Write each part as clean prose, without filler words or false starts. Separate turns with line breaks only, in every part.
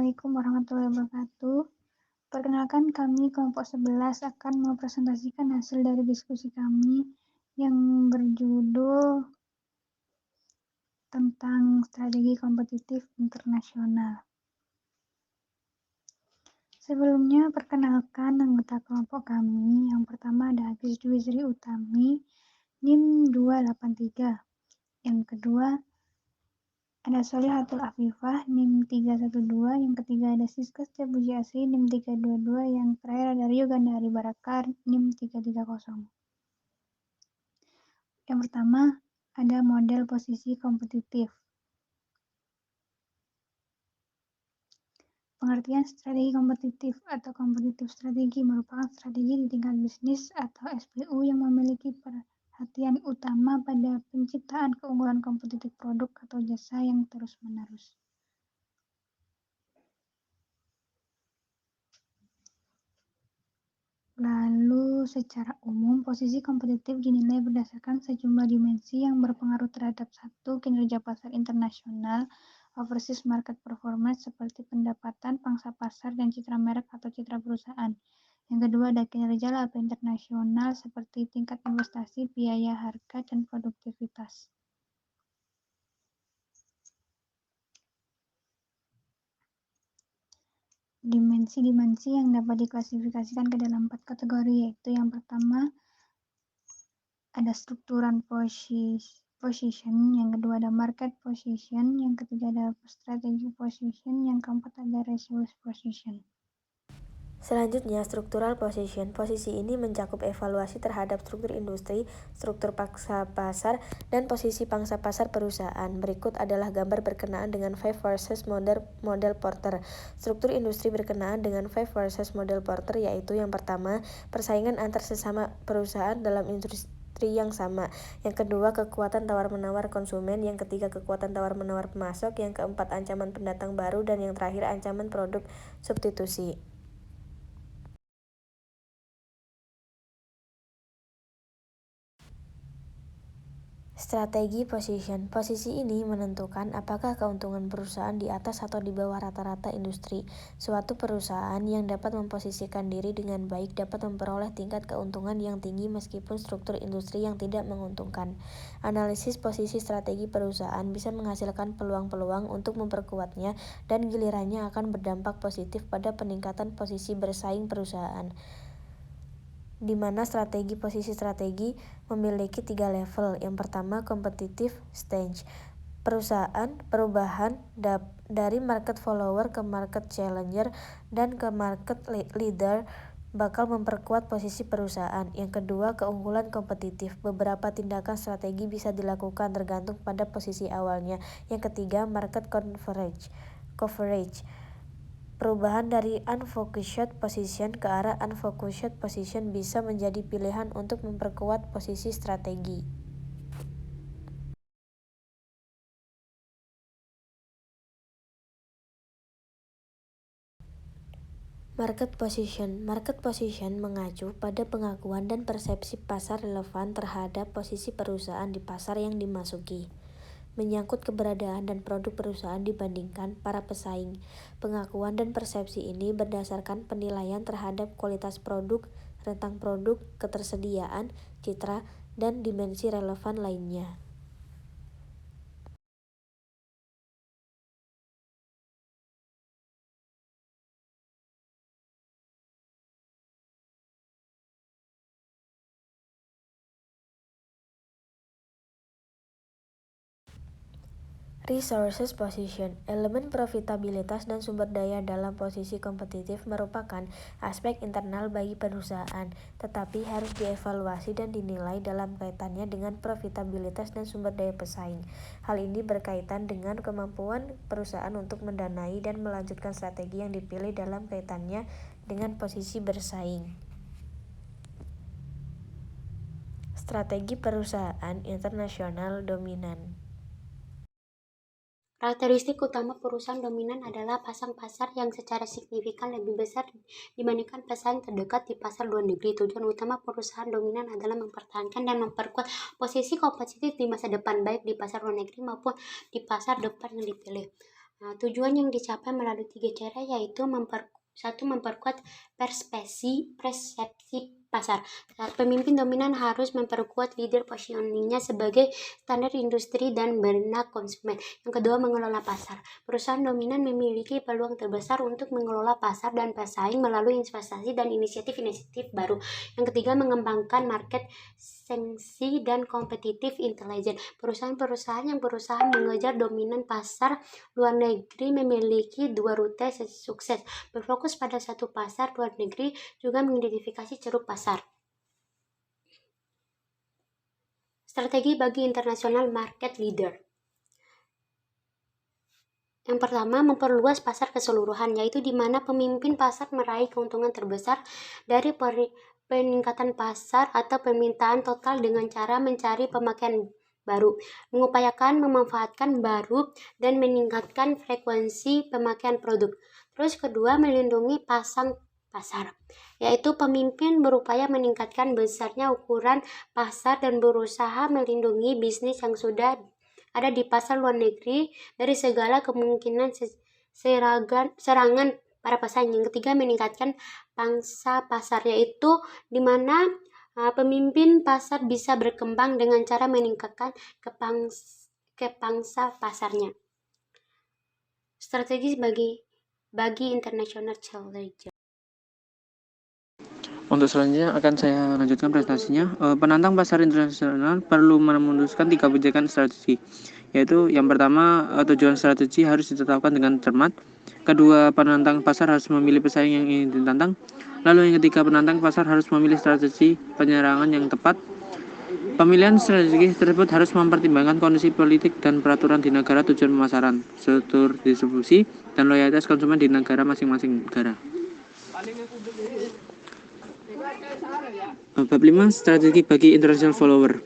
Assalamualaikum warahmatullahi wabarakatuh. Perkenalkan, kami kelompok 11 akan mempresentasikan hasil dari diskusi kami yang berjudul tentang strategi kompetitif internasional. Sebelumnya, perkenalkan anggota kelompok kami. Yang pertama ada Hafiz Dwi Utami, NIM 283. Yang kedua ada Solihatul Afifah, NIM 312. Yang ketiga ada Siska Puji Asri, NIM 322. Yang terakhir ada Rio Gandhari Barakar, NIM 330. Yang pertama ada model posisi kompetitif. Pengertian strategi kompetitif atau kompetitif strategi merupakan strategi di tingkat bisnis atau SBU yang memiliki perhatian utama pada penciptaan keunggulan kompetitif produk atau jasa yang terus-menerus. Lalu, secara umum, posisi kompetitif dinilai berdasarkan sejumlah dimensi yang berpengaruh terhadap satu, kinerja pasar internasional, overseas market performance seperti pendapatan, pangsa pasar, dan citra merek atau citra perusahaan. Yang kedua ada kinerja laba internasional seperti tingkat investasi, biaya harga, dan produktivitas. Dimensi-dimensi yang dapat diklasifikasikan ke dalam 4 kategori, yaitu yang pertama ada strukturan position, yang kedua ada market position, yang ketiga ada strategic position, yang keempat ada resource position.
Selanjutnya, struktural position. Posisi ini mencakup evaluasi terhadap struktur industri, struktur pangsa pasar, dan posisi pangsa pasar perusahaan. Berikut adalah gambar berkenaan dengan Five Forces model Porter. Struktur industri berkenaan dengan Five Forces model Porter yaitu yang pertama, persaingan antar sesama perusahaan dalam industri yang sama. Yang kedua, kekuatan tawar-menawar konsumen. Yang ketiga, kekuatan tawar-menawar pemasok. Yang keempat, ancaman pendatang baru. Dan yang terakhir, ancaman produk substitusi. Strategi position. Posisi ini menentukan apakah keuntungan perusahaan di atas atau di bawah rata-rata industri. Suatu perusahaan yang dapat memposisikan diri dengan baik dapat memperoleh tingkat keuntungan yang tinggi meskipun struktur industri yang tidak menguntungkan. Analisis posisi strategi perusahaan bisa menghasilkan peluang-peluang untuk memperkuatnya dan gilirannya akan berdampak positif pada peningkatan posisi bersaing perusahaan, di mana posisi strategi memiliki 3 level. Yang pertama, competitive stage. Perubahan dari market follower ke market challenger dan ke market leader bakal memperkuat posisi perusahaan. Yang kedua, keunggulan kompetitif. Beberapa tindakan strategi bisa dilakukan tergantung pada posisi awalnya. Yang ketiga, market coverage. Perubahan dari unfocused position ke arah unfocused position bisa menjadi pilihan untuk memperkuat posisi strategi. Market position mengacu pada pengakuan dan persepsi pasar relevan terhadap posisi perusahaan di pasar yang dimasuki, menyangkut keberadaan dan produk perusahaan dibandingkan para pesaing. Pengakuan dan persepsi ini berdasarkan penilaian terhadap kualitas produk, rentang produk, ketersediaan, citra, dan dimensi relevan lainnya. Resources position. Elemen profitabilitas dan sumber daya dalam posisi kompetitif merupakan aspek internal bagi perusahaan, tetapi harus dievaluasi dan dinilai dalam kaitannya dengan profitabilitas dan sumber daya pesaing. Hal ini berkaitan dengan kemampuan perusahaan untuk mendanai dan melanjutkan strategi yang dipilih dalam kaitannya dengan posisi bersaing. Strategi perusahaan internasional dominan.
Karakteristik utama perusahaan dominan adalah pasang pasar yang secara signifikan lebih besar dibandingkan pesaing terdekat di pasar luar negeri. Tujuan utama perusahaan dominan adalah mempertahankan dan memperkuat posisi kompetitif di masa depan, baik di pasar luar negeri maupun di pasar depan yang dipilih. Nah, tujuan yang dicapai melalui 3 cara yaitu memperkuat persepsi pasar. Pemimpin dominan harus memperkuat leader positioning-nya sebagai standar industri dan benak konsumen. Yang kedua, mengelola pasar. Perusahaan dominan memiliki peluang terbesar untuk mengelola pasar dan pesaing melalui investasi dan inisiatif-inisiatif baru. Yang ketiga, mengembangkan market sensi dan kompetitif intelijen. Perusahaan-perusahaan yang berusaha mengejar dominan pasar luar negeri memiliki 2 rute sukses. Berfokus pada satu pasar luar negeri juga mengidentifikasi ceruk pasar. Strategi bagi international market leader. Yang pertama, memperluas pasar keseluruhan, yaitu di mana pemimpin pasar meraih keuntungan terbesar dari peningkatan pasar atau permintaan total dengan cara mencari pemakaian baru, mengupayakan memanfaatkan baru dan meningkatkan frekuensi pemakaian produk. Terus kedua, melindungi pasang pasar, yaitu pemimpin berupaya meningkatkan besarnya ukuran pasar dan berusaha melindungi bisnis yang sudah ada di pasar luar negeri dari segala kemungkinan serangan para pesaing. Yang ketiga, meningkatkan pangsa pasar, yaitu di mana pemimpin pasar bisa berkembang dengan cara meningkatkan ke pangsa pasarnya. Strategi bagi international challenger.
Untuk selanjutnya akan saya lanjutkan presentasinya. Penantang pasar internasional perlu memutuskan 3 pijakan strategi, yaitu yang pertama, tujuan strategi harus ditetapkan dengan cermat. Kedua, penantang pasar harus memilih pesaing yang ingin ditantang. Lalu yang ketiga, penantang pasar harus memilih strategi penyerangan yang tepat. Pemilihan strategi tersebut harus mempertimbangkan kondisi politik dan peraturan di negara tujuan pemasaran, struktur distribusi, dan loyalitas konsumen di negara masing-masing negara. Bab 5, strategi bagi international follower.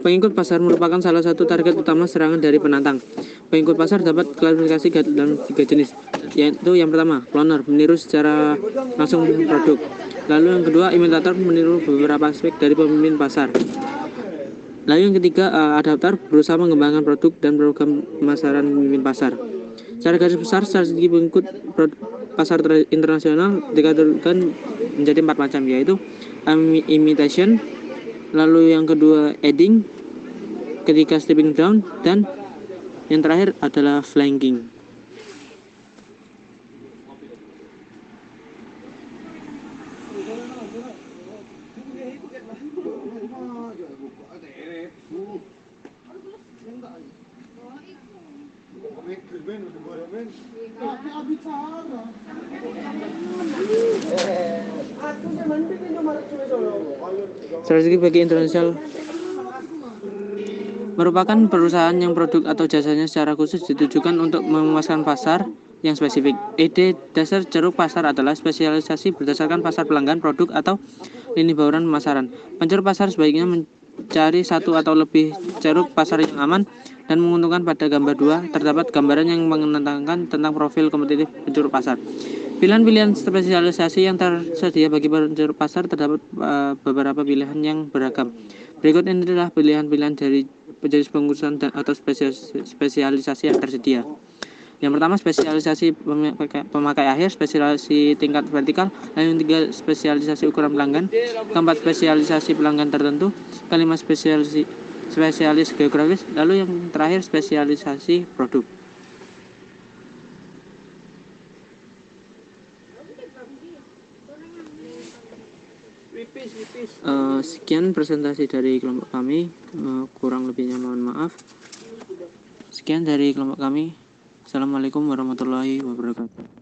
Pengikut pasar merupakan salah satu target utama serangan dari penantang. Pengikut pasar dapat klasifikasi dalam 3 jenis, yaitu yang pertama, cloner, meniru secara langsung produk. Lalu yang kedua, imitator, meniru beberapa aspek dari pemimpin pasar. Lalu yang ketiga, adaptor, berusaha mengembangkan produk dan program pemasaran pemimpin pasar. Secara garis besar, strategi pengikut pasar internasional dikategorikan menjadi 4 macam, yaitu imitation, lalu yang kedua adding, ketiga stepping down, dan yang terakhir adalah flanking. Strategi bagi internasional merupakan perusahaan yang produk atau jasanya secara khusus ditujukan untuk memuaskan pasar yang spesifik. Ide dasar ceruk pasar adalah spesialisasi berdasarkan pasar pelanggan, produk, atau lini bauran pemasaran. Pencari pasar sebaiknya mencari satu atau lebih ceruk pasar yang aman dan menguntungkan. Pada gambar 2 terdapat gambaran yang mengenangkan tentang profil kompetitif pencari pasar. Pilihan-pilihan spesialisasi yang tersedia bagi pencari pasar terdapat beberapa pilihan yang beragam. Berikut ini adalah pilihan-pilihan dari jenis pengurusan atau spesialisasi yang tersedia. Yang pertama, spesialisasi pemakai akhir, spesialisasi tingkat vertikal. Lalu yang ketiga, spesialisasi ukuran pelanggan. Keempat, spesialisasi pelanggan tertentu. Kelima, spesialis geografis. Lalu yang terakhir, spesialisasi produk. Sekian presentasi dari kelompok kami, kurang lebihnya mohon maaf. Sekian dari kelompok kami. Assalamualaikum warahmatullahi wabarakatuh.